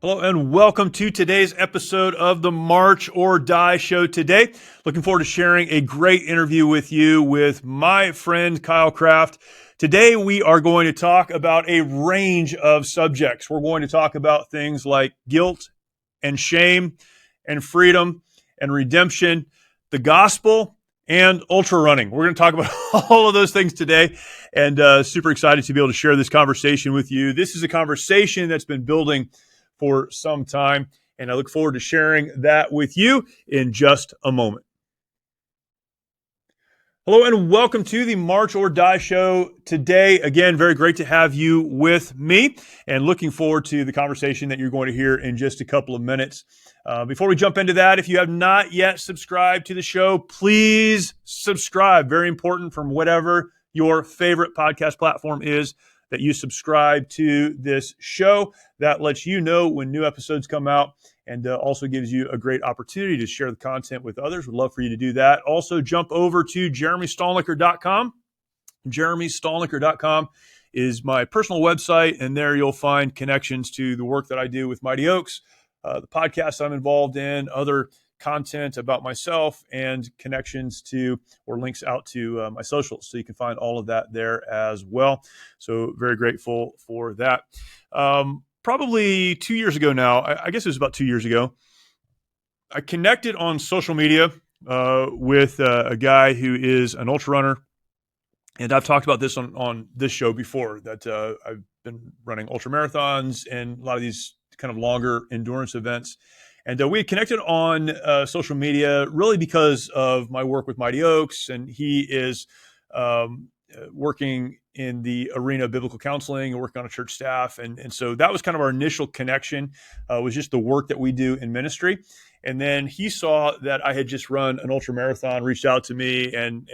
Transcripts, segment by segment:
Hello and welcome to today's episode of the March or Die Show today. Looking forward to sharing a great interview with you with my friend Kyle Kraeft. Today we are going to talk about a range of subjects. We're going to talk about things like guilt and shame and freedom and redemption, the gospel, and ultra running. We're going to talk about all of those things today, and super excited to be able to share this conversation with you. This is a conversation that's been building for some time, and I look forward to sharing that with you in just a moment. Hello and welcome to the March or Die Show today. Again, very great to have you with me, and looking forward to the conversation that you're going to hear in just a couple of minutes. Before we jump into that, if you have not yet subscribed to the show, please subscribe. Very important, from whatever your favorite podcast platform is, that you subscribe to this show. That lets you know when new episodes come out, and also gives you a great opportunity to share the content with others. Would love for you to do that. Also, jump over to jeremystolniker.com. jeremystolniker.com is my personal website, and there you'll find connections to the work that I do with Mighty Oaks, the podcast I'm involved in, other content about myself, and connections to, or links out to, my socials. So you can find all of that there as well. So very grateful for that. Probably 2 years ago now, I guess it was about 2 years ago, I connected on social media with a guy who is an ultra runner. And I've talked about this on this show before, that I've been running ultra marathons and a lot of these kind of longer endurance events. And we had connected on social media really because of my work with Mighty Oaks, and he is working in the arena of biblical counseling and working on a church staff. And so that was kind of our initial connection, was just the work that we do in ministry. And then he saw that I had just run an ultra marathon, reached out to me, and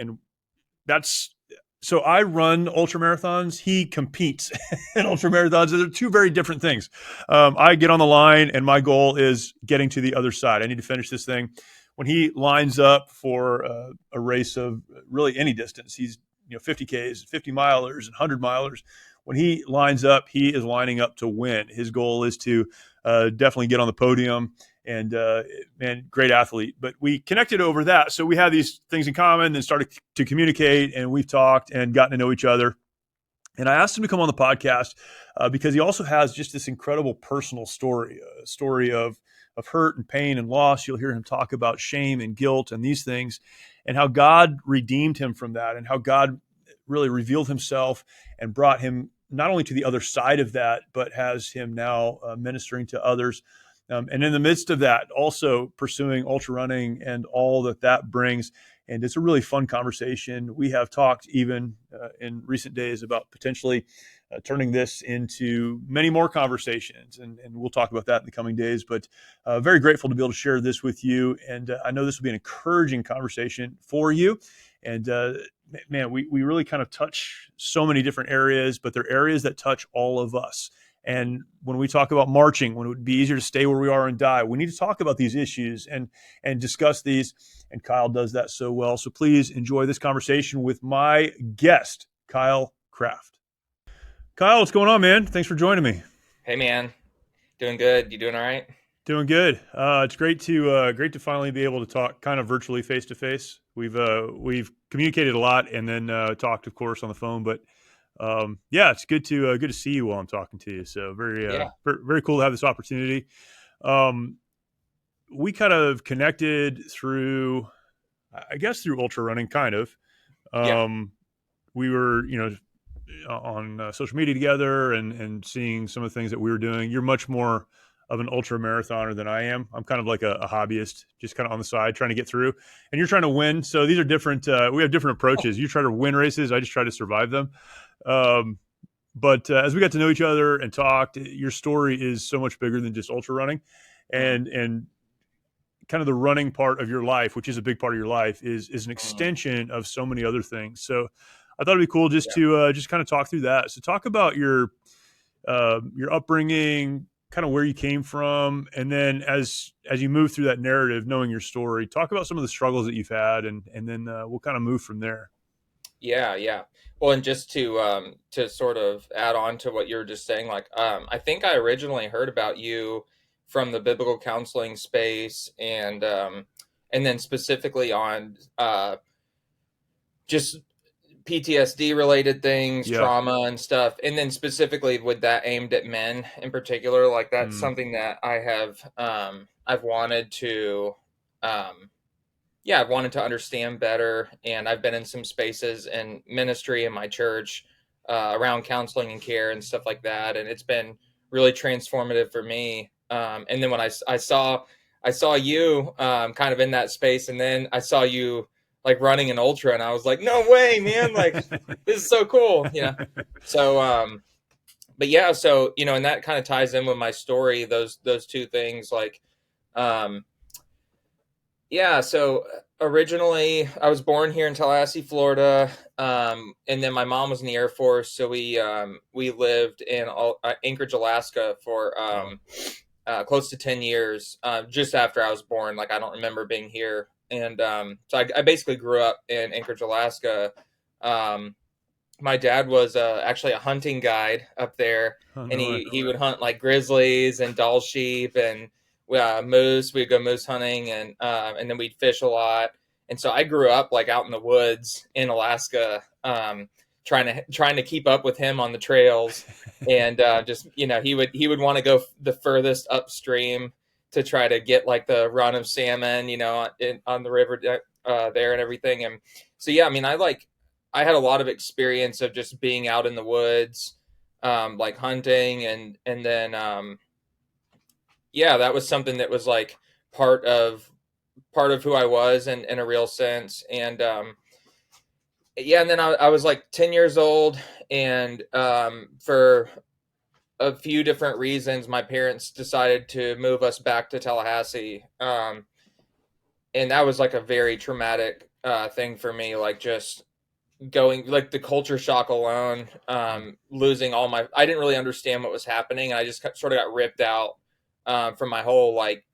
that's, so I run ultra marathons. He competes in ultra marathons. They're two very different things. I get on the line, and my goal is getting to the other side. I need to finish this thing. When he lines up for a race of really any distance, he's 50Ks, 50 milers, and 100 milers. When he lines up, he is lining up to win. His goal is to definitely get on the podium. And man, great athlete. But we connected over that. So we had these things in common and started to communicate, and we've talked and gotten to know each other. And I asked him to come on the podcast because he also has just this incredible personal story, a story of hurt and pain and loss. You'll hear him talk about shame and guilt and these things, and how God redeemed him from that, and how God really revealed himself and brought him not only to the other side of that, but has him now ministering to others. And in the midst of that, also pursuing ultra running and all that brings. And it's a really fun conversation. We have talked even in recent days about potentially turning this into many more conversations. And we'll talk about that in the coming days. But very grateful to be able to share this with you. And I know this will be an encouraging conversation for you. And man, we really kind of touch so many different areas, but they're areas that touch all of us. And when we talk about marching, when it would be easier to stay where we are and die, we need to talk about these issues and discuss these. And Kyle does that so well. So please enjoy this conversation with my guest, Kyle Kraeft. Kyle, what's going on, man? Thanks for joining me. Hey, man. Doing good. You doing all right? Doing good. It's great to finally be able to talk kind of virtually, face to face. We've communicated a lot and then talked, of course, on the phone, but yeah, it's good to see you while I'm talking to you. So very, Yeah. very cool to have this opportunity. We kind of connected through, I guess, through ultra running, kind of. Yeah. We were, on social media together and seeing some of the things that we were doing. You're much more of an ultra marathoner than I am. I'm kind of like a hobbyist, just kind of on the side trying to get through. And you're trying to win. So these are different. We have different approaches. You try to win races. I just try to survive them. But as we got to know each other and talked, your story is so much bigger than just ultra running, and kind of the running part of your life, which is a big part of your life, is an extension of so many other things. So I thought it'd be cool just to just kind of talk through that. So talk about your upbringing, kind of where you came from, and then as you move through that narrative, knowing your story, talk about some of the struggles that you've had, and then we'll kind of move from there. Yeah. Yeah. Well, and just to sort of add on to what you were just saying, like, I think I originally heard about you from the biblical counseling space, and then specifically on just PTSD related things, Yeah. trauma and stuff, and then specifically with that aimed at men in particular. Like that's Mm. something that I've wanted to yeah, I've wanted to understand better, and I've been in some spaces in ministry in my church around counseling and care and stuff like that, and it's been really transformative for me. And then when I saw you kind of in that space, and then I saw you like running an ultra, and I was like, no way, man! Like this is so cool, you know. So, but yeah, so and that kind of ties in with my story. Those two things, like. Um, Yeah, so originally I was born here in Tallahassee, Florida, and then my mom was in the Air Force, so we lived in Anchorage, Alaska for Wow. close to 10 years. Just after I was born, like I don't remember being here, and so I basically grew up in Anchorage, Alaska. Um, my dad was actually a hunting guide up there, Oh, and no way. he would hunt like grizzlies and Dall sheep and moose. We'd go moose hunting, and then we'd fish a lot. And so I grew up like out in the woods in Alaska, trying to keep up with him on the trails, and just he would want to go the furthest upstream to try to get like the run of salmon, on the river there and everything. And so yeah, I mean, I had a lot of experience of just being out in the woods, like hunting, and then yeah, that was something that was like part of part of who I was in a real sense. And yeah, and then I was like 10 years old, and for a few different reasons, my parents decided to move us back to Tallahassee, and that was like a very traumatic thing for me, like just going like the culture shock alone, losing all my I didn't really understand what was happening, and I just sort of got ripped out from my whole like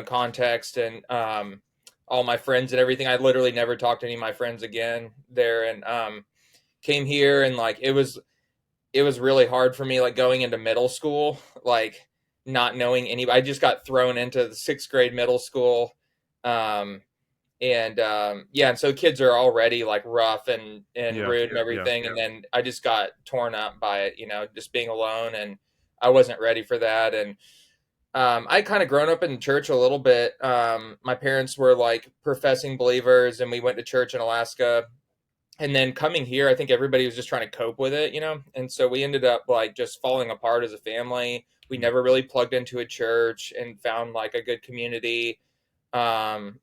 context, and all my friends and everything. I literally never talked to any of my friends again there, and came here, and like it was really hard for me, like going into middle school, like not knowing anybody. I just got thrown into the sixth grade middle school. um and yeah, and so kids are already like rough and Yeah. rude and Yeah. everything, and then I just got torn up by it, just being alone, and I wasn't ready for that. And I kind of grown up in church a little bit. My parents were like professing believers, and we went to church in Alaska, and then coming here, I think everybody was just trying to cope with it, and so we ended up like just falling apart as a family. We Mm. never really plugged into a church and found like a good community.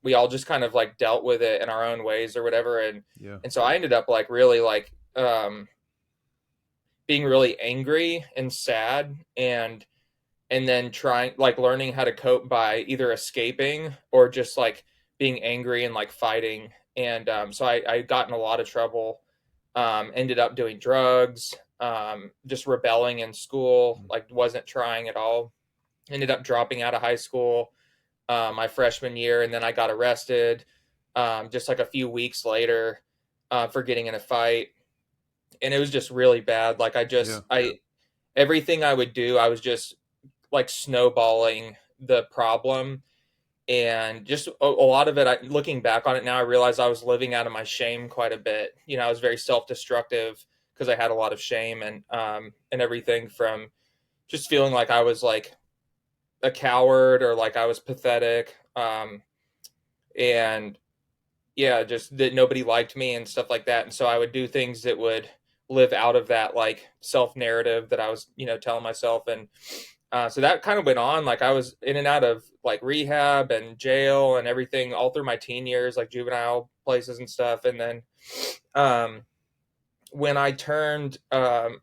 We all just kind of like dealt with it in our own ways or whatever, Yeah. and so I ended up like really like being really angry and sad, and then trying like learning how to cope by either escaping or just like being angry and like fighting. And so I got in a lot of trouble, ended up doing drugs, just rebelling in school, Mm. like wasn't trying at all. Ended up dropping out of high school my freshman year, and then I got arrested just like a few weeks later for getting in a fight, and it was just really bad. Like Yeah. I everything I would do, I was just like snowballing the problem, and just a lot of it. Looking back on it now, I realize I was living out of my shame quite a bit. I was very self-destructive because I had a lot of shame, and everything from just feeling like I was like a coward or like I was pathetic. And yeah, just that nobody liked me and stuff like that. And so I would do things that would live out of that like self narrative that I was, telling myself. And so that kind of went on. Like I was in and out of like rehab and jail and everything all through my teen years, like juvenile places and stuff. And then um, when I turned um,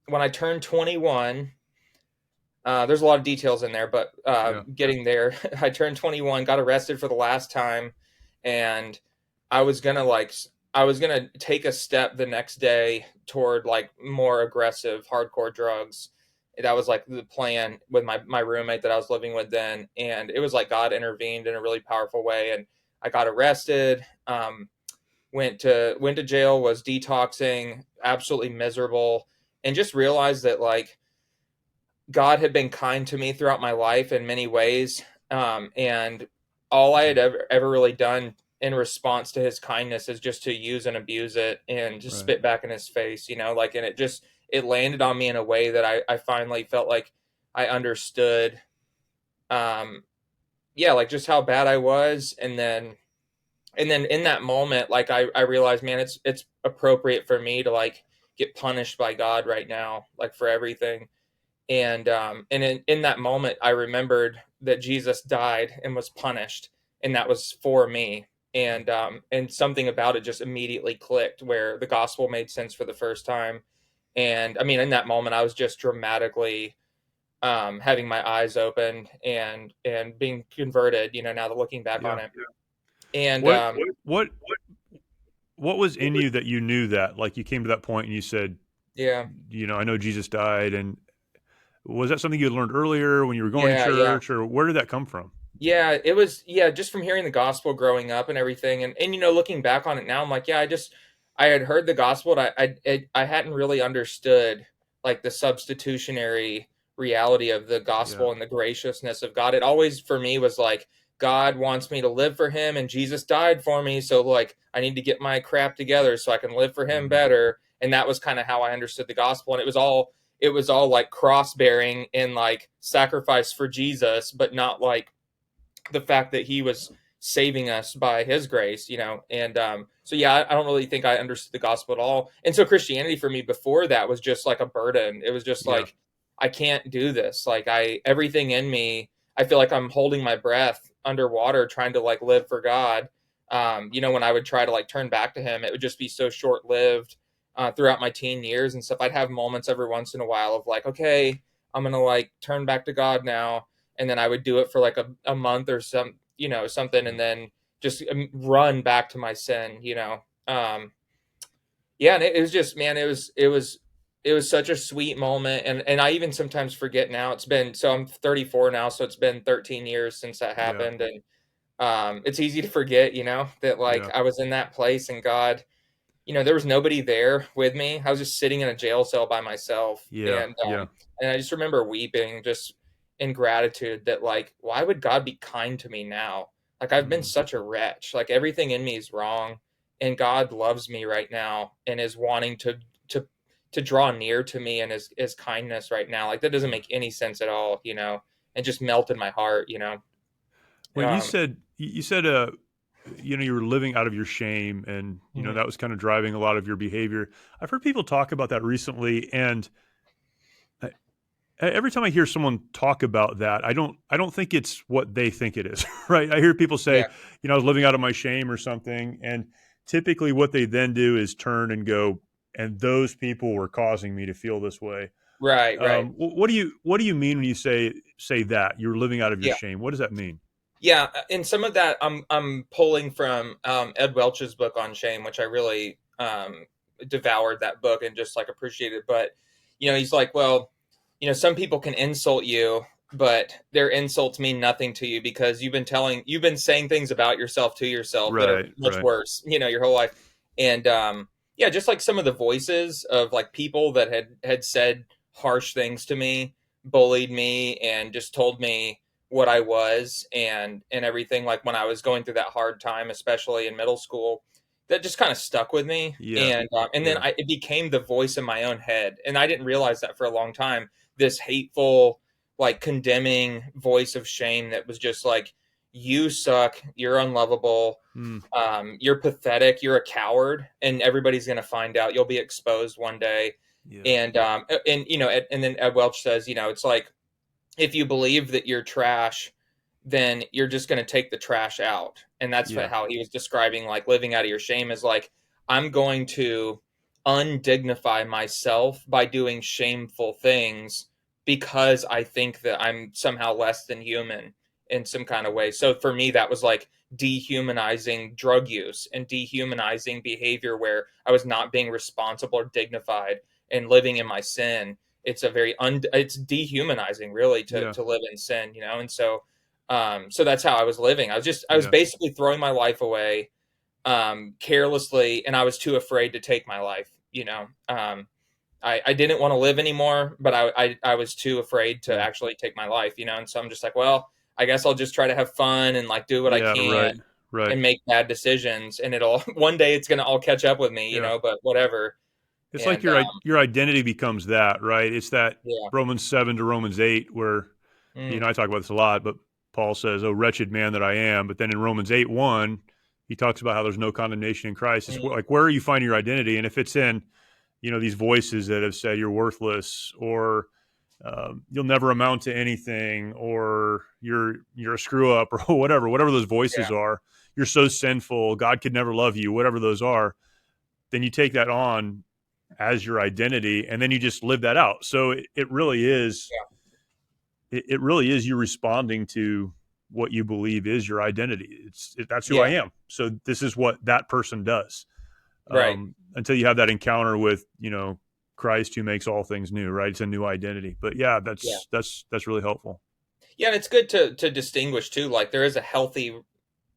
when I turned 21, there's a lot of details in there, but Yeah. getting there, I turned 21, got arrested for the last time, and I was gonna like I was gonna take a step the next day toward like more aggressive, hardcore drugs. That was like the plan with my roommate that I was living with then, and it was like God intervened in a really powerful way, and I got arrested. Went to jail, was detoxing, absolutely miserable, and just realized that like God had been kind to me throughout my life in many ways. And all I had ever really done in response to his kindness is just to use and abuse it and just Right. spit back in his face, like, and it landed on me in a way that I finally felt like I understood, um, yeah, like just how bad I was. And then in that moment, like I realized, man, it's appropriate for me to like get punished by God right now, like for everything. And in that moment I remembered that Jesus died and was punished, and that was for me. And something about it just immediately clicked, where the gospel made sense for the first time. And I mean, in that moment I was just dramatically having my eyes open and being converted, now that looking back on Yeah. it. And What what what was in you that you knew that, like, you came to that point and you said, yeah, I know Jesus died, and was that something you had learned earlier when you were going to yeah. church, or where did that come from? Yeah, it was, yeah, just from hearing the gospel growing up and everything. And looking back on it now, I'm like, yeah, I had heard the gospel, and I hadn't really understood like the substitutionary reality of the Yeah. gospel and the graciousness of God. It always for me was like, God wants me to live for him, and Jesus died for me, so like I need to get my crap together so I can live for him Mhm. better. And that was kind of how I understood the gospel. And it was all like cross bearing and like sacrifice for Jesus, but not like the fact that he was saving us by his grace, so yeah, I don't really think I understood the gospel at all. And so Christianity for me before that was just like a burden. It was just Yeah. like, I can't do this. Like, everything in me, I feel like I'm holding my breath underwater trying to like live for God. When I would try to like turn back to him, it would just be so short lived. Throughout my teen years and stuff, I'd have moments every once in a while of like, okay, I'm gonna like turn back to God now. And then I would do it for like a month or something, Yeah. and then just run back to my sin. Yeah, and it was just, man, it was such a sweet moment. And I even sometimes forget now. I'm 34 now, so it's been 13 years since that Yeah. happened. And it's easy to forget, that like Yeah. I was in that place, and God, there was nobody there with me. I was just sitting in a jail cell by myself. Yeah. And Yeah. I just remember weeping just in gratitude that like, why would God be kind to me now? Like, I've been Mm. such a wretch. Like, everything in me is wrong, and God loves me right now and is wanting to to draw near to me and his kindness right now. Like, that doesn't Yeah. make any sense at all, and just melted my heart. When you Um, said you were living out of your shame, and mhm. that was kind of driving a lot of your behavior. I've heard people talk about that recently, and I, every time I hear someone talk about that, I don't think it's what they think it is, right? I hear people say, Yeah. I was living out of my shame or something, and typically what they then do is turn and go, and those people were causing me to feel this way. Right, right. What do you mean when you say that you're living out of your Yeah. shame? What does that mean? Yeah, and some of that I'm pulling from Ed Welch's book on shame, which I really devoured that book and just like appreciated. But he's like, well, some people can insult you, but their insults mean nothing to you because you've been saying things about yourself to yourself that are Right, much right. worse, your whole life. And yeah, just like some of the voices of like people that had said harsh things to me, bullied me, and just told me what I was and everything, like when I was going through that hard time, especially in middle school, that just kind of stuck with me. Yeah, And then yeah, it became the voice in my own head, and I didn't realize that for a long time. This hateful, like condemning voice of shame that was just like, you suck, you're unlovable, mm, you're pathetic, you're a coward, and everybody's going to find out. You'll be exposed one day. yeah, And then Ed Welch says, it's like, if you believe that you're trash, then you're just going to take the trash out. And that's yeah, how he was describing like living out of your shame, is like, I'm going to undignify myself by doing shameful things because I think that I'm somehow less than human in some kind of way. So for me, that was like dehumanizing drug use and dehumanizing behavior where I was not being responsible or dignified and living in my sin. It's dehumanizing really to yeah, live in sin, and so that's how I was living. I was yeah, basically throwing my life away carelessly, and I was too afraid to take my life. I didn't want to live anymore, but I was too afraid to Yeah. actually take my life, and so I'm just like, well, I guess I'll just try to have fun and like do what I Yeah. can Right. Right. and make bad decisions, and it'll one day it's gonna all catch up with me, Yeah. but whatever. It's like And your identity becomes that, right? It's that yeah, Romans 7 to Romans 8 where, mm, I talk about this a lot, but Paul says, "Oh, wretched man that I am." But then in Romans 8:1, he talks about how there's no condemnation in Christ. It's mm, like, where are you finding your identity? And if it's in, these voices that have said you're worthless, or you'll never amount to anything, or you're a screw up, or whatever those voices yeah, are, you're so sinful, God could never love you, whatever those are, then you take that on as your identity, and then you just live that out. So it really is yeah, it really is you responding to what you believe is your identity. That's who I yeah, am. So this is what that person does. right, Until you have that encounter with Christ, who makes all things new. Right? It's a new identity. But yeah, yeah. that's really helpful. Yeah, and it's good to distinguish too. Like there is a healthy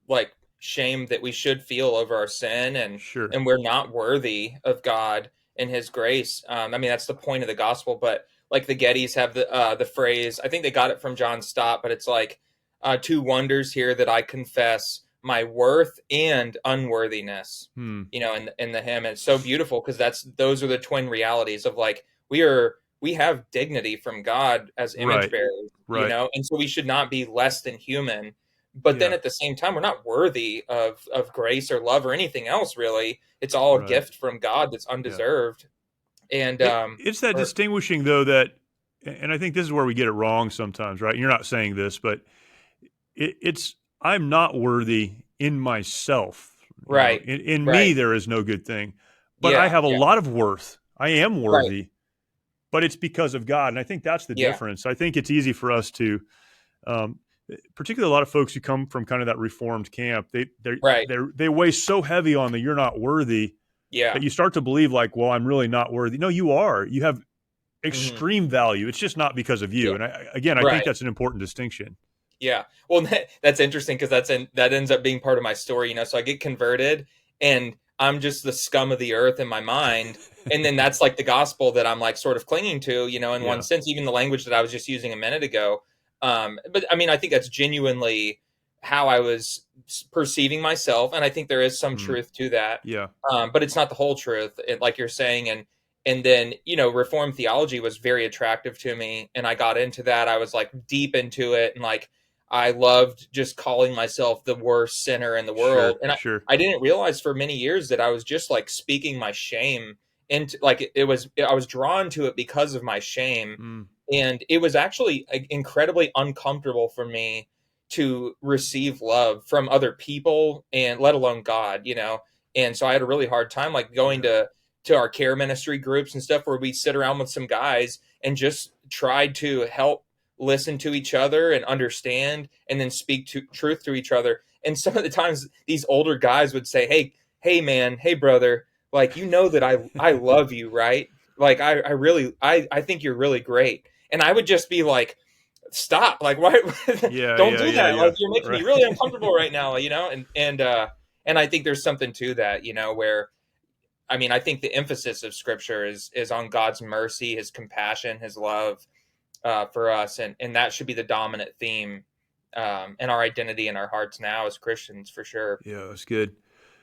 like shame that we should feel over our sin, Sure. and we're not worthy of God and His grace. I mean that's the point of the gospel. But like the Gettys have the phrase. I think they got it from John Stott, but it's like two wonders here that I confess my worth and unworthiness. Hmm. In the hymn, and it's so beautiful because those are the twin realities of like we have dignity from God as image Right. bearers, Right. and so we should not be less than human. But then Yeah. at the same time, we're not worthy of grace or love or anything else. Really, it's all a Right. gift from God that's Yeah. undeserved. And It's that or distinguishing though that, and I think this is where we get it wrong sometimes. Right? You're not saying this, but it's I'm not worthy in myself. right, In me right, there is no good thing, but I yeah, have a yeah, lot of worth. I am right, worthy, but it's because of God, and I think that's the yeah, difference. I think it's easy for us to, um, particularly a lot of folks who come from kind of that reformed camp. right, They weigh so heavy on the "you're not worthy" yeah, that you start to believe like, well, I'm really not worthy. No, you are. You have hmm, extreme value. It's just not because of you. yeah, And again, I think right. that's an important distinction. Yeah. Well, that's interesting because that ends up being part of my story, So I get converted and I'm just the scum of the earth in my mind. And then that's like the gospel that I'm like sort of clinging to, in one Yeah. sense, even the language that I was just using a minute ago. But I mean, I think that's genuinely how I was perceiving myself. And I think there is some Mm, truth to that. yeah. But it's not the whole truth, like you're saying. And then, Reformed theology was very attractive to me. And I got into that. I was like deep into it. And like, I loved just calling myself the worst sinner in the Sure. world. And Sure. I didn't realize for many years that I was just like speaking my shame into like I was drawn to it because of my shame. Mm, And it was actually incredibly uncomfortable for me to receive love from other people and let alone God. And so I had a really hard time like going yeah. to our care ministry groups and stuff where we sit around with some guys and just tried to help listen to each other and understand and then speak to truth to each other. And some of the times these older guys would say, hey man, hey brother, like that I love you, right? Like I really I think you're really great. And I would just be like, stop, like why Yeah. don't Yeah. do Yeah. that. Yeah. Like you're making me Right. really uncomfortable right now, and I think there's something to that, where I mean, I think the emphasis of scripture is on God's mercy, his compassion, his love for us, and that should be the dominant theme in our identity in our hearts now as Christians, for sure. Yeah. That's good.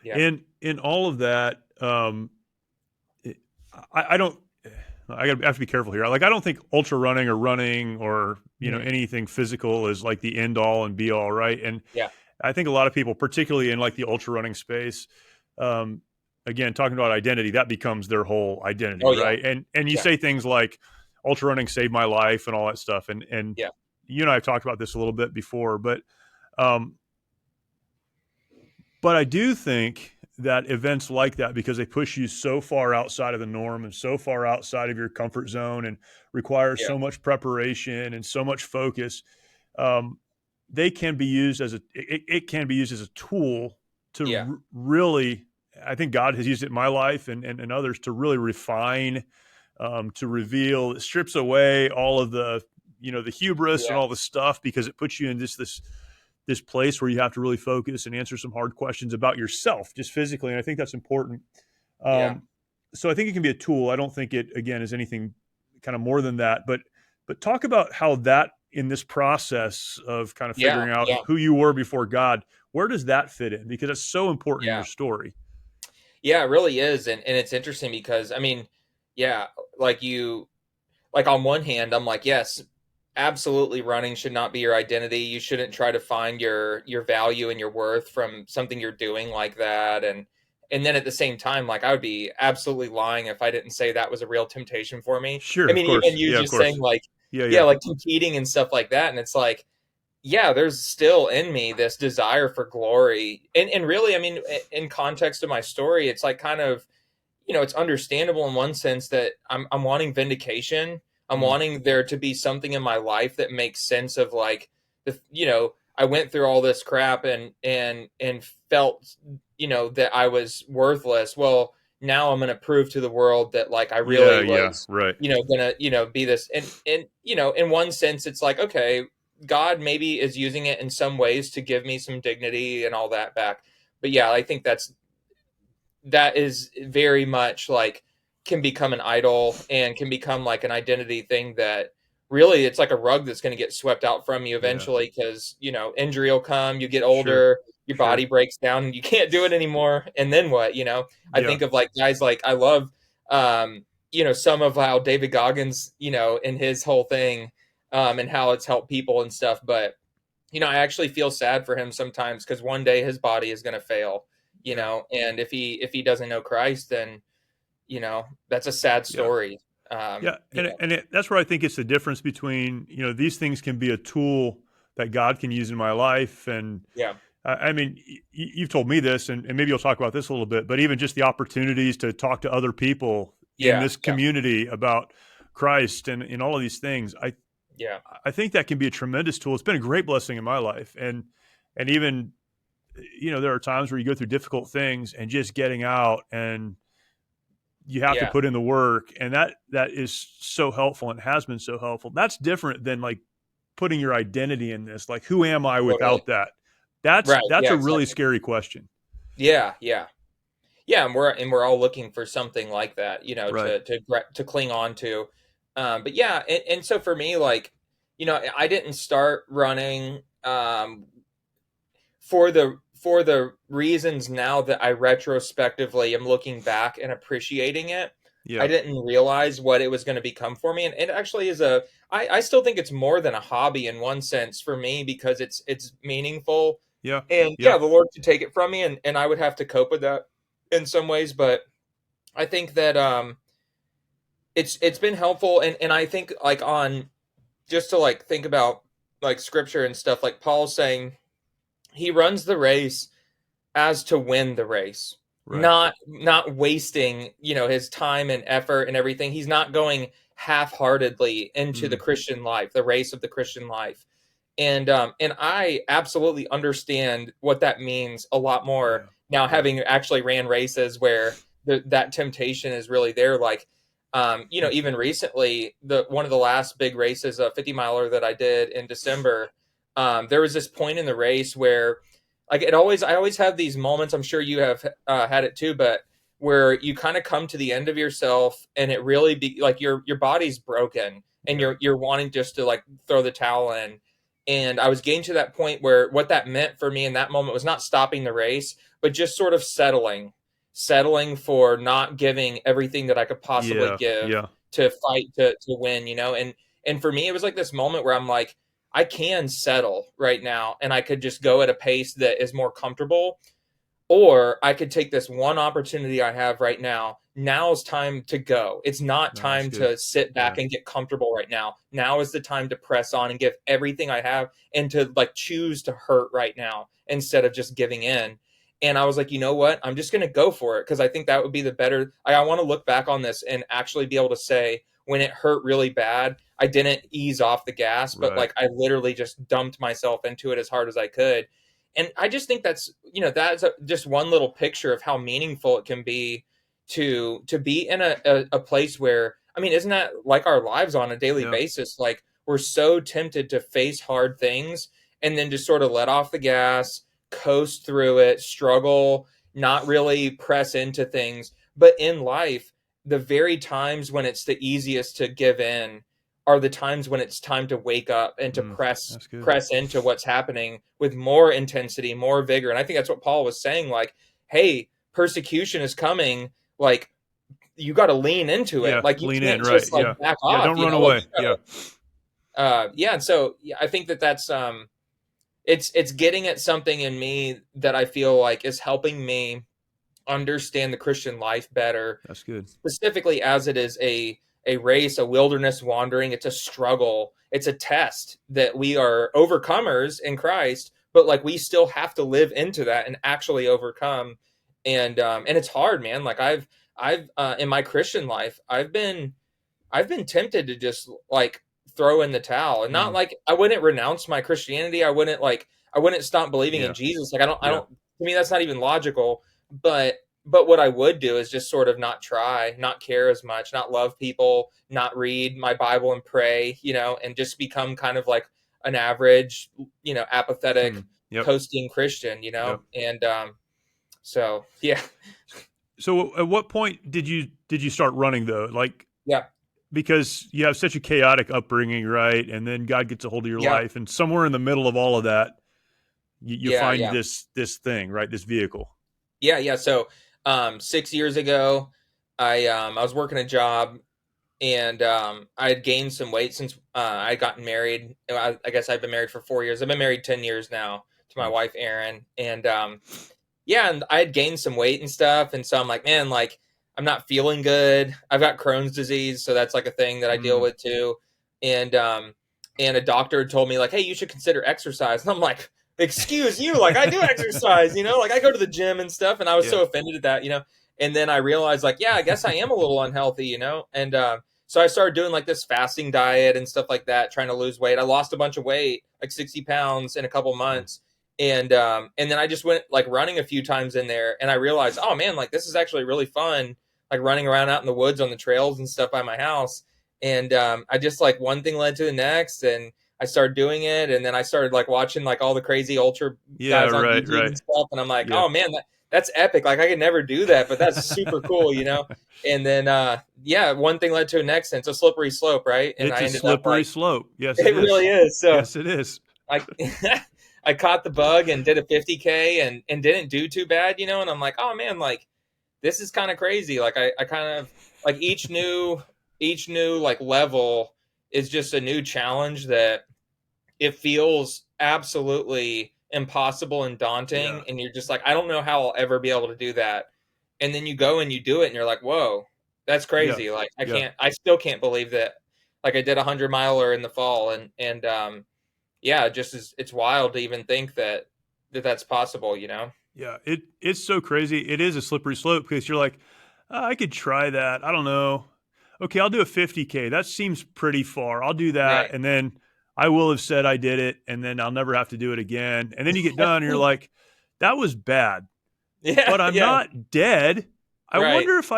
Yeah, And in all of that, it- I don't. I have to be careful here. Like, I don't think ultra running or running or hmm, anything physical is like the end all and be all, right? And yeah, I think a lot of people, particularly in like the ultra running space, um, again, talking about identity, that becomes their whole identity, oh yeah, right? And you yeah, say things like ultra running saved my life and all that stuff, and yeah, you and I have talked about this a little bit before, um, but I do think that events like that, because they push you so far outside of the norm and so far outside of your comfort zone and require yeah, so much preparation and so much focus, um, they can be used as it can be used as a tool to yeah, really. I think God has used it in my life and others to really refine, to reveal. It strips away all of the the hubris and yeah, all the stuff, because it puts you in this place where you have to really focus and answer some hard questions about yourself, just physically. And I think that's important. yeah, Um, so I think it can be a tool. I don't think it again is anything kind of more than that. But talk about how that in this process of kind of Yeah, figuring out yeah, who you were before God, where does that fit in? Because it's so important in your yeah. story. Yeah, it really is. And it's interesting because I mean, yeah, like like on one hand, I'm like, yes, absolutely running should not be your identity. You shouldn't try to find your value and your worth from something you're doing like that. And then at the same time, like I would be absolutely lying if I didn't say that was a real temptation for me. Sure, I of mean, even course. you Yeah, of just saying course. like, Yeah, yeah, yeah. like competing and stuff like that. And it's like, yeah, there's still in me this desire for glory. And really, I mean, in context of my story, it's like kind of, it's understandable in one sense that I'm wanting vindication. I'm Mm. wanting there to be something in my life that makes sense of like I went through all this crap and felt, that I was worthless. Well, now I'm going to prove to the world that like I Yeah, really yeah, was, right. gonna, be this. And in one sense, it's like, okay, God maybe is using it in some ways to give me some dignity and all that back. But yeah, I think that is very much like can become an idol and can become like an identity thing that really it's like a rug that's going to get swept out from you Yeah. eventually because injury will come, you get Sure. older, your body Sure. breaks down and you can't do it anymore, and then what? I Yeah. think of like guys like I love some of how David Goggins, in his whole thing, and how it's helped people and stuff, but I actually feel sad for him sometimes because one day his body is going to fail, Yeah. and if he doesn't know Christ, then that's a sad Yeah. story. Yeah, that's where I think it's the difference between these things can be a tool that God can use in my life, and Yeah, I mean you've told me this, and maybe you'll talk about this a little bit, but even just the opportunities to talk to other people in yeah, this yeah, community about Christ and in all of these things, yeah, I think that can be a tremendous tool. It's been a great blessing in my life, and even there are times where you go through difficult things, and just getting out and you have to yeah. put in the work, and that is so helpful and has been so helpful. That's different than like putting your identity in this, like who am I Totally. without that. that's Right. that's Yeah. a really Exactly. scary question. Yeah. Yeah. Yeah. And we're all looking for something like that, Right. to cling on to. But yeah, and so for me, like, I didn't start running for the reasons now that I retrospectively am looking back and appreciating it. I Yeah. didn't realize what it was going to become for me, and it actually is I still think it's more than a hobby in one sense for me because it's meaningful, Yeah. and Yeah. yeah, the Lord could take it from me, and I would have to cope with that in some ways, but I think that it's been helpful, and I think like on just to like think about like scripture and stuff, like Paul's saying he runs the race as to win the race, Right. not wasting his time and effort and everything. He's not going half-heartedly into the Mm. Christian life, the race of the Christian life. And I absolutely understand what that means a lot more Yeah. now, Yeah. having actually ran races where that temptation is really there. Like even recently, the one of the last big races, a 50 miler that I did in December, there was this point in the race where like I always have these moments, I'm sure you have had it too, but where you kind of come to the end of yourself and it really be like your body's broken and Yeah. you're wanting just to like throw the towel in. And I was getting to that point where what that meant for me in that moment was not stopping the race, but just sort of settling for not giving everything that I could possibly Yeah. give Yeah. to fight to win, and for me it was like this moment where I'm like, I can settle right now and I could just go at a pace that is more comfortable, or I could take this one opportunity I have right now. Now is time to go. It's not No, that's time good. to sit Yeah. back and get comfortable right now. Now is the time to press on and give everything I have and to like choose to hurt right now instead of just giving in. And I was like, you know what? I'm just going to go for it because I think that would be the better. I want to look back on this and actually be able to say when it hurt really bad, I didn't ease off the gas, but Right. like I literally just dumped myself into it as hard as I could. And I just think that's just one little picture of how meaningful it can be to be in a place where, I mean, isn't that like our lives on a daily Yeah. basis? Like we're so tempted to face hard things and then just sort of let off the gas, coast through it, struggle, not really press into things. But in life, the very times when it's the easiest to give in are the times when it's time to wake up and to That's good. press into what's happening with more intensity, more vigor. And I think that's what Paul was saying, like, hey, persecution is coming, like, you got to lean into it. Yeah, Like, you lean in, can't right? just like Yeah, back yeah. off, Don't run like, away. Yeah, yeah. And so yeah, I think that that's it's getting at something in me that I feel like is helping me understand the Christian life better, that's good. specifically as it is a race, a wilderness wandering. It's a struggle. It's a test that we are overcomers in Christ, but like we still have to live into that and actually overcome. And it's hard, man. Like I've in my Christian life, I've been tempted to just like throw in the towel, and not Mm, like I wouldn't renounce my Christianity. I wouldn't stop believing in yeah, Jesus. Like I yeah. don't, to me, that's not even logical. But, but what I would do is just sort of not try, not care as much, not love people, not read my Bible and pray, and just become kind of like an average, apathetic, Mm, yep, coasting Christian, yep. and, so yeah. So at what point did you start running though? Like Yeah. because you have such a chaotic upbringing, right? And then God gets a hold of your Yeah. life, and somewhere in the middle of all of that, you Yeah. find Yeah. this thing, right? This vehicle. Yeah, yeah. So, 6 years ago, I was working a job, and I had gained some weight since I had gotten married. I guess I've been married for 4 years. I've been married 10 years now to my Nice. wife, Erin, and yeah, and I had gained some weight and stuff, and so I'm like, man, like I'm not feeling good. I've got Crohn's disease, so that's like a thing that I deal Mm, with too, and um, and a doctor told me like, hey, you should consider exercise, and I'm like, excuse you, like I do exercise, like I go to the gym and stuff, and I was yeah. so offended at that, and then I realized like, yeah, I guess I am a little unhealthy, and so I started doing like this fasting diet and stuff like that, trying to lose weight. I lost a bunch of weight, like 60 pounds in a couple Mm, months, and then I just went like running a few times in there, and I realized, oh man, like this is actually really fun, like running around out in the woods on the trails and stuff by my house. And I just like one thing led to the next, and I started doing it, and then I started like watching like all the crazy ultra yeah. guys on Right. YouTube Right. and stuff, and I'm like, Yeah. oh man, that's epic. Like I could never do that, but that's super cool. And then yeah, one thing led to the next, and it's a slippery slope, right? And It's I a ended up slippery like, slope. Yes, it it is. really is. So Yes, it is. I I caught the bug and did a 50K and didn't do too bad, and I'm like, oh man, like this is kind of crazy. Like I kind of like each new like level is just a new challenge that it feels absolutely impossible and Yeah. daunting, and you're just like, I don't know how I'll ever be able to do that. And then you go and you do it, and you're like, whoa, that's Yeah. crazy. Like Yeah. I still can't believe that. Like I did 100 miler in the fall, and yeah, it just is. It's wild to even think that that's possible. Yeah. It's so crazy. It is a slippery slope because you're like, I could try that. I don't know. Okay, I'll do a 50K. That seems pretty far. I'll do that. Right. And then I will have said I did it, and then I'll never have to do it again. And then you get done and you're like, that was bad, Yeah. but I'm Yeah. not dead. I Right. wonder if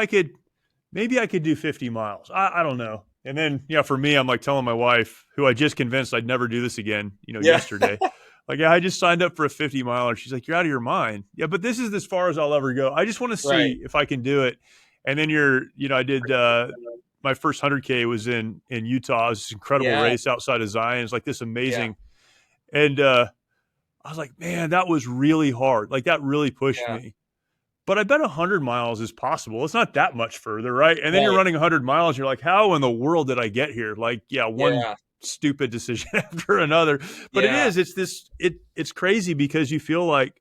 maybe I could do 50 miles. I don't know. And then, yeah, for me, I'm like telling my wife, who I just convinced I'd never do this again, Yeah. yesterday. Like, yeah, I just signed up for a 50 miler. She's like, you're out of your mind. Yeah, but this is as far as I'll ever go. I just want to Right. see if I can do it. And then I did my first 100K was in Utah. It was this incredible Yeah. race outside of Zion. It's like this Yeah. amazing. And I was like, man, that was really hard. Like, that really pushed Yeah. me. But I bet 100 miles is possible. It's not that much further, right? And then you're Right. running 100 miles. You're like, how in the world did I get here? Like, yeah, one Yeah. stupid decision after another. But it Yeah. is. It's crazy because you feel like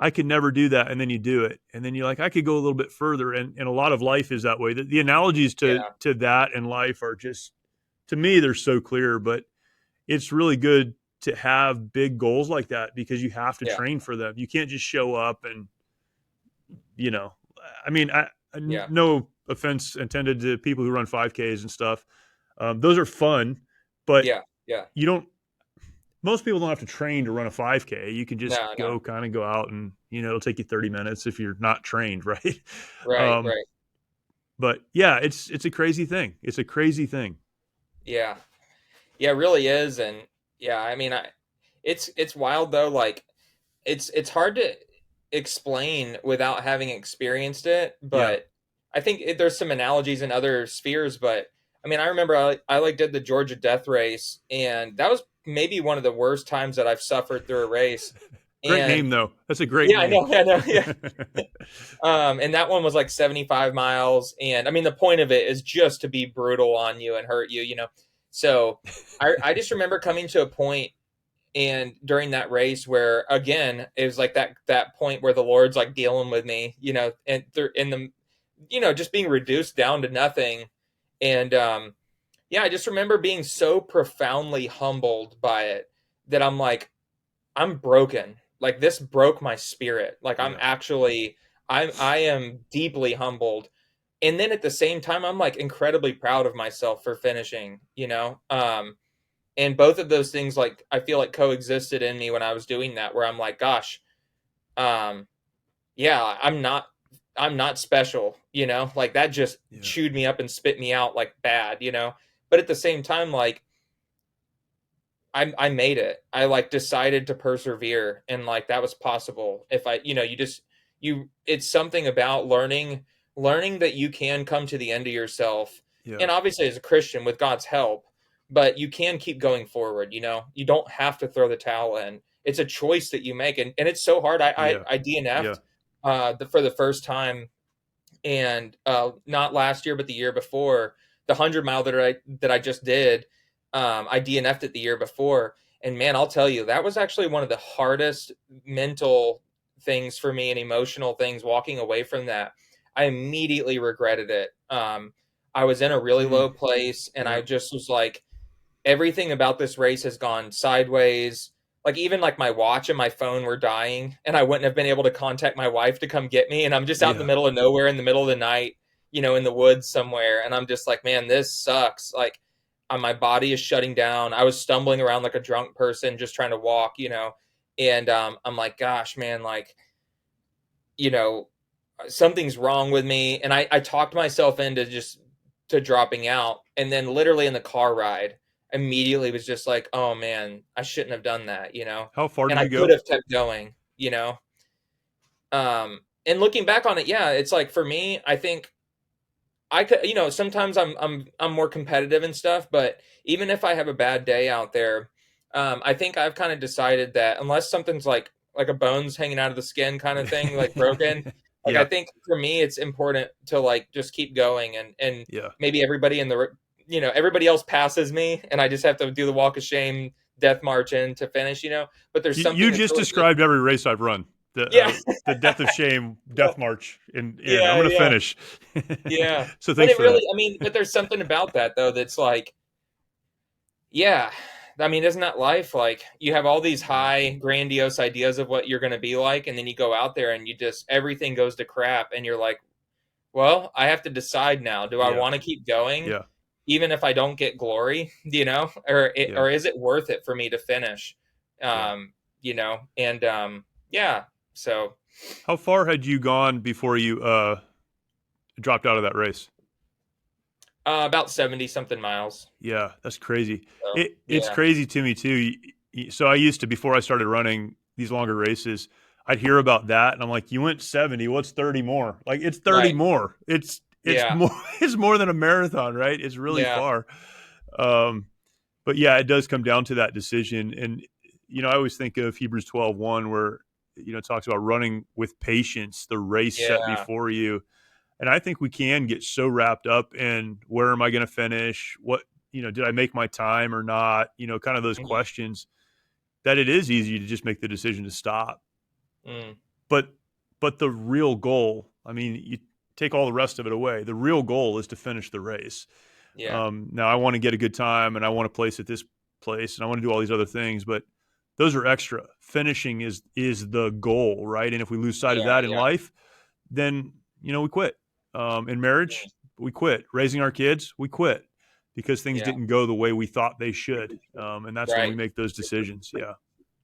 I could never do that, and then you do it, and then you're like, I could go a little bit further. And a lot of life is that way. The analogies Yeah. to that and life are just, to me, they're so clear. But it's really good to have big goals like that because you have to Yeah. train for them. You can't just show up and you know, I mean, Yeah. no offense intended to people who run 5Ks and stuff. Those are fun, but Yeah. Yeah. you don't. Most people don't have to train to run a 5K. You can just No. No. go out, and it'll take you 30 minutes if you're not trained, right? Right. Um, Right. but yeah, it's a crazy thing. It's a crazy thing. Yeah. Yeah. It really is, and yeah. I mean, it's wild though. Like it's hard to explain without having experienced it, Yeah, but I think there's some analogies in other spheres, but I mean, I remember I like did the Georgia Death Race, and that was maybe one of the worst times that I've suffered through a race. Great And name though. That's a great yeah, I name. know, yeah. And that one was like 75 miles, and I mean, the point of it is just to be brutal on you and hurt you, you know. So I just remember coming to a point and during that race where again it was like that point where the Lord's like dealing with me, you know, and in the, you know, just being reduced down to nothing. And yeah, I just remember being so profoundly humbled by it that I'm like, I'm broken. Like this broke my spirit. Like I'm Yeah. actually, I am deeply humbled. And then at the same time, I'm like incredibly proud of myself for finishing, you know? And both of those things, like, I feel like coexisted in me when I was doing that, where I'm like, gosh, um, yeah, I'm not special, you know, like that just Yeah. chewed me up and spit me out like bad, you know? But at the same time, like, I made it. I like decided to persevere, and like that was possible. If I, you know, it's something about learning that you can come to the end of yourself. Yeah. And obviously as a Christian with God's help, but you can keep going forward, you know. You don't have to throw the towel in. It's a choice that you make, and it's so hard. Yeah. I DNF'd Yeah. for the first time, and not last year but the year before, the 100 mile that I just did. I DNF'd it the year before, and man, I'll tell you, that was actually one of the hardest mental things for me and emotional things walking away from that. I immediately regretted it. I was in a really Mm. low place, and I Yeah. just was like, everything about this race has gone sideways. Like even like my watch and my phone were dying, and I wouldn't have been able to contact my wife to come get me. And I'm just out in the Yeah. middle of nowhere in the middle of the night, you know, in the woods somewhere. And I'm just like, man, this sucks. Like my body is shutting down. I was stumbling around like a drunk person just trying to walk, you know. And I'm like, gosh, man, like, you know, something's wrong with me. And I talked myself into just to dropping out. And then literally in the car ride, immediately was just like, oh man, I shouldn't have done that, you know? How far And did I you could go? have kept going, you know? And looking back on it, yeah, it's like for me, I think I could, you know, sometimes I'm more competitive and stuff, but even if I have a bad day out there, I think I've kind of decided that unless something's like a bones hanging out of the skin kind of thing, like broken, like I Yeah. think for me it's important to like just keep going, and Yeah. maybe everybody in the, you know, everybody else passes me, and I just have to do the walk of shame, death march in to finish, you know. But there's You something that's just really good. described every race I've run. Yeah, The death of shame, death march, and I'm yeah, gonna yeah, finish. yeah. So But thanks it for really, that. I mean, but there's something about that though that's like, yeah, I mean, isn't that life? Like you have all these Yeah. high, grandiose ideas of what you're going to be like, and then you go out there and you just everything goes to crap, and you're like, well, I have to decide now. Do I Yeah. want to keep going, Yeah. even if I don't get glory, you know, Yeah. or is it worth it for me to finish, Yeah. you know? And yeah, so How far had you gone before you dropped out of that race? about 70 something miles. Yeah, that's crazy. So It's yeah, crazy to me too. So I used to, before I started running these longer races, I'd hear about that and I'm like, you went 70, what's 30 more? Like it's 30 right, more. It's yeah, more it's more than a marathon, right? It's really yeah, far. Um but yeah, it does come down to that decision. And I always think of Hebrews 12:1 where it talks about running with patience the race set yeah, before you. And I think we can get so wrapped up in where am I going to finish? What, did I make my time or not? Kind of those mhm, questions that it is easy to just make the decision to stop. mm, But, the real goal, I mean, you take all the rest of it away. The real goal is to finish the race. yeah, Now I want to get a good time and I want to place at this place and I want to do all these other things, but those are extra. Finishing is the goal, right? And if we lose sight of yeah, that in yeah, life, then we quit. In marriage, mm, we quit. Raising our kids, we quit because things yeah, didn't go the way we thought they should. And that's when we right. make those decisions. Yeah.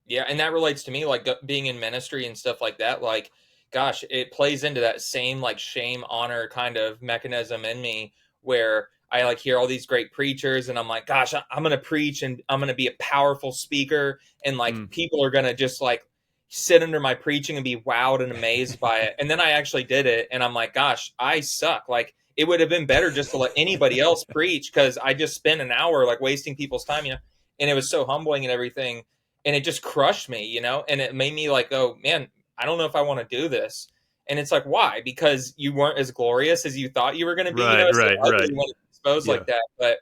Yeah, and that relates to me, like being in ministry and stuff like that. Like, gosh, it plays into that same like shame honor kind of mechanism in me, where I like hear all these great preachers, and I'm like, gosh, I'm gonna preach and I'm gonna be a powerful speaker, and like Mm, people are gonna just like, sit under my preaching and be wowed and amazed by it. And then I actually did it, and I'm like, gosh, I suck. Like, it would have been better just to let anybody else preach, because I just spent an hour like wasting people's time, and it was so humbling and everything. And it just crushed me, and it made me like, oh man, I don't know if I want to do this. And it's like, why? Because you weren't as glorious as you thought you were going to be. Right, It's so right, ugly right. when it's exposed Yeah, like that.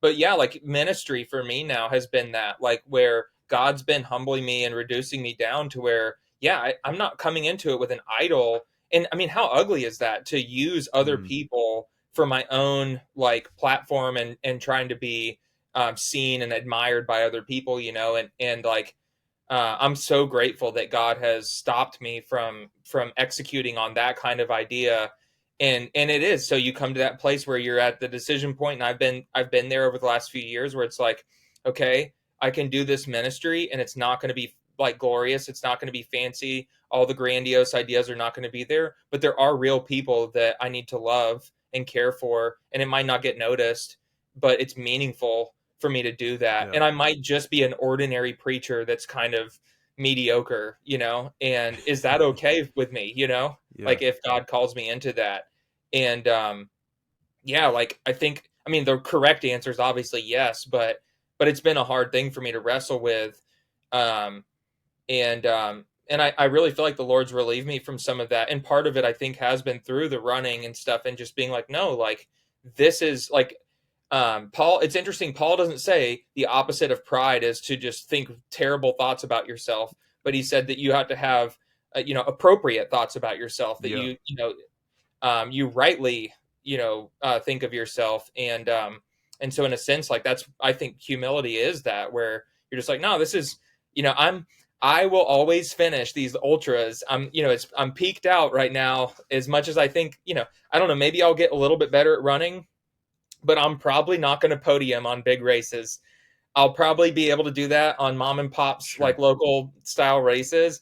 But yeah, like ministry for me now has been that, like, where God's been humbling me and reducing me down to where, yeah, I'm not coming into it with an idol. And I mean, how ugly is that, to use other mm, people for my own like platform, and trying to be seen and admired by other people, and like, I'm so grateful that God has stopped me from executing on that kind of idea. And it is, so you come to that place where you're at the decision point, and I've been there over the last few years, where it's like, okay, I can do this ministry, and it's not going to be like glorious, it's not going to be fancy, all the grandiose ideas are not going to be there, but there are real people that I need to love and care for, and it might not get noticed, but it's meaningful for me to do that. yeah, And I might just be an ordinary preacher that's kind of mediocre, and is that okay with me, yeah, like, if God calls me into that. And yeah, like, I mean, the correct answer is obviously yes, but it's been a hard thing for me to wrestle with. Um, and I really feel like the Lord's relieved me from some of that. And part of it, I think, has been through the running and stuff, and just being like, no, like, this is like, Paul, it's interesting. Paul doesn't say the opposite of pride is to just think terrible thoughts about yourself, but he said that you have to have, appropriate thoughts about yourself, that yeah, you rightly, think of yourself. And so in a sense, like, that's, I think humility is that, where you're just like, no, this is, I will always finish these ultras. I'm peaked out right now, as much as I think, I don't know, maybe I'll get a little bit better at running, but I'm probably not going to podium on big races. I'll probably be able to do that on mom and pops, sure. like, local style races,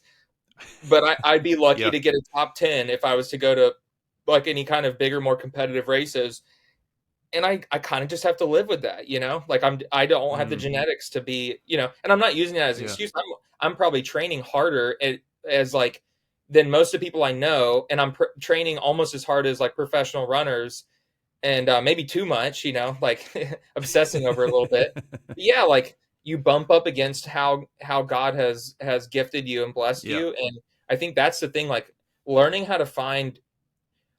but I'd be lucky Yeah, to get a top 10 if I was to go to like any kind of bigger, more competitive races. And I kind of just have to live with that, like, I don't have the mm, genetics to be, and I'm not using that as an yeah, excuse. I'm probably training harder as like, than most of the people I know. And I'm training almost as hard as like professional runners, and maybe too much, like, obsessing over it a little bit. But yeah, like, you bump up against how God has gifted you and blessed yeah, you. And I think that's the thing, like, learning how to find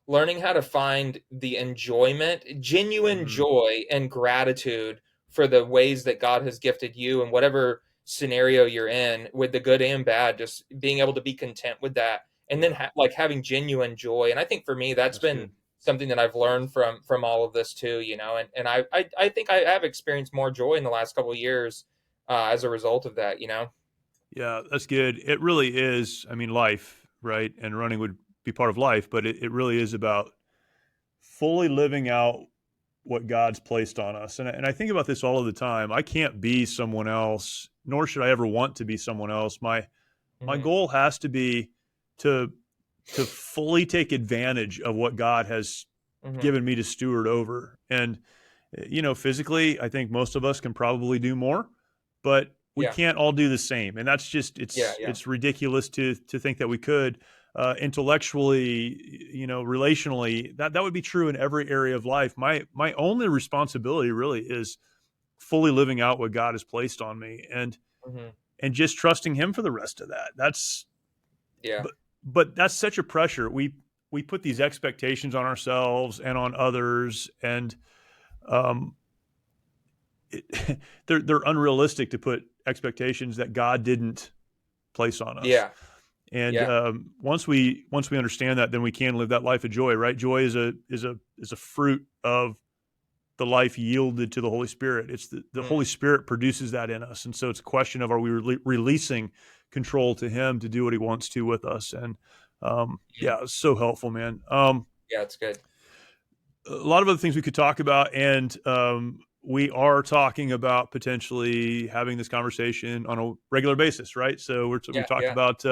learning how to find the enjoyment, genuine mm, joy and gratitude for the ways that God has gifted you, and whatever scenario you're in, with the good and bad, just being able to be content with that. And then yeah. like, having genuine joy. And I think for me, that's That's been good. something that I've learned from all of this too, and I think I have experienced more joy in the last couple of years, as a result of that, Yeah, that's good. It really is. I mean, life, right? And running would be part of life, but it really is about fully living out what God's placed on us. And I think about this all of the time. I can't be someone else, nor should I ever want to be someone else. My hmm goal has to be to fully take advantage of what God has hmm given me to steward over. And physically, I think most of us can probably do more, but we yeah, can't all do the same. And that's just yeah, it's yeah. it's ridiculous to think that we could. Intellectually, relationally, that would be true in every area of life. My only responsibility really is fully living out what God has placed on me, hmm and just trusting Him for the rest of that. yeah, But that's such a pressure. We put these expectations on ourselves and on others, and um, they're unrealistic to put expectations that God didn't place on us. yeah, And yeah. once we understand that, then we can live that life of joy. Right? Joy is a fruit of the life yielded to the Holy Spirit. It's the Holy Mm. Spirit produces that in us, and so it's a question of, are we releasing control to Him to do what He wants to with us? And Mm. yeah, it's so helpful, man. Yeah, it's good. A lot of other things we could talk about, and we are talking about potentially having this conversation on a regular basis, right? So we've Yeah, talked yeah. about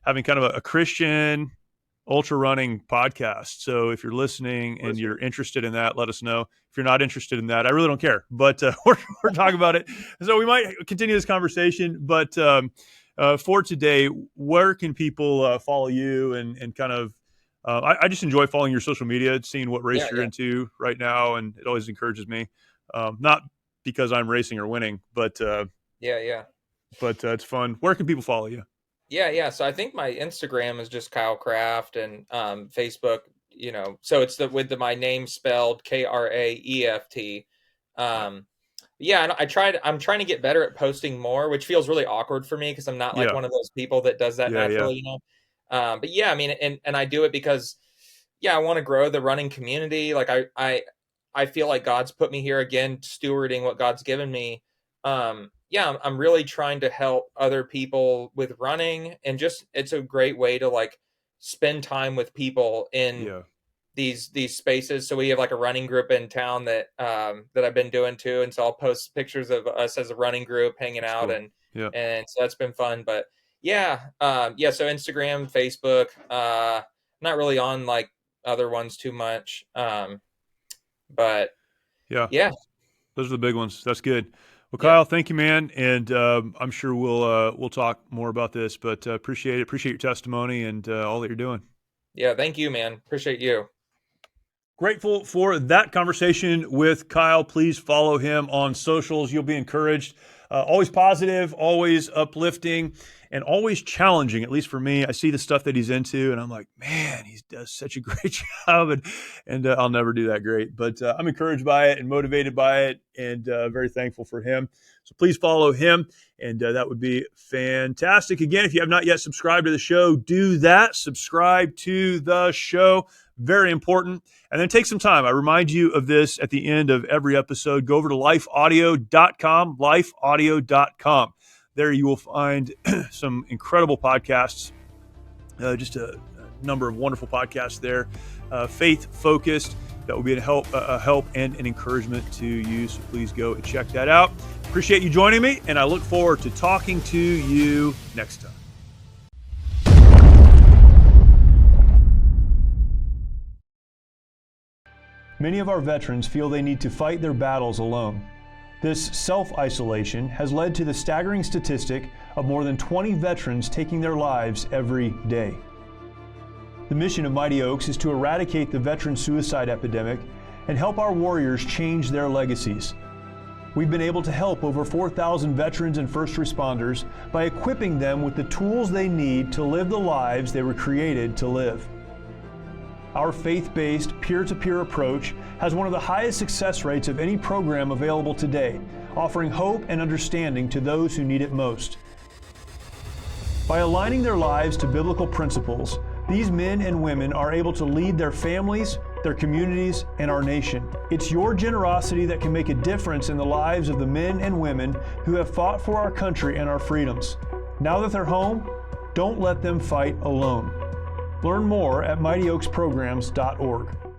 having kind of a Christian ultra running podcast. So if you're listening For and sure. you're interested in that, let us know. If you're not interested in that, I really don't care. But we're talking about it, so we might continue this conversation. But for today, where can people follow you and kind of, I just enjoy following your social media, seeing what race Yeah, you're yeah, into right now, and it always encourages me. Not because I'm racing or winning, yeah, yeah. but it's fun. Where can people follow you? Yeah, yeah. So I think my Instagram is just Kyle Kraeft, and Facebook, so it's my name spelled Kraeft. Um, yeah, and I'm trying to get better at posting more, which feels really awkward for me because I'm not like Yeah, one of those people that does that yeah, yeah, naturally. But yeah, I mean, and I do it because yeah, I want to grow the running community. Like I feel like God's put me here again, stewarding what God's given me. Yeah, I'm really trying to help other people with running, and just it's a great way to like spend time with people in yeah. these spaces. So we have like a running group in town that I've been doing too, and so I'll post pictures of us as a running group hanging That's out, cool. Yeah, and so that's been fun. But yeah, yeah. So Instagram, Facebook, not really on like other ones too much. But yeah. yeah, Those are the big ones. That's good. Well, yeah, Kyle, thank you, man, and I'm sure we'll talk more about this. But appreciate it. Appreciate your testimony and all that you're doing. yeah. Thank you, man. Appreciate you. Grateful for that conversation with Kyle. Please follow him on socials. You'll be encouraged. Always positive, always uplifting, and always challenging. At least for me, I see the stuff that he's into, and I'm like, man, he does such a great job, and I'll never do that great. But I'm encouraged by it and motivated by it, and very thankful for him. So please follow him, and that would be fantastic. Again, if you have not yet subscribed to the show, do that. Subscribe to the show. Very important. And then take some time. I remind you of this at the end of every episode. Go over to lifeaudio.com, lifeaudio.com. There you will find some incredible podcasts, just a number of wonderful podcasts there, faith-focused, that will be a help and an encouragement to you. So please go and check that out. Appreciate you joining me, and I look forward to talking to you next time. Many of our veterans feel they need to fight their battles alone. This self-isolation has led to the staggering statistic of more than 20 veterans taking their lives every day. The mission of Mighty Oaks is to eradicate the veteran suicide epidemic and help our warriors change their legacies. We've been able to help over 4,000 veterans and first responders by equipping them with the tools they need to live the lives they were created to live. Our faith-based, peer-to-peer approach has one of the highest success rates of any program available today, offering hope and understanding to those who need it most. By aligning their lives to biblical principles, these men and women are able to lead their families, their communities, and our nation. It's your generosity that can make a difference in the lives of the men and women who have fought for our country and our freedoms. Now that they're home, don't let them fight alone. Learn more at mightyoaksprograms.org.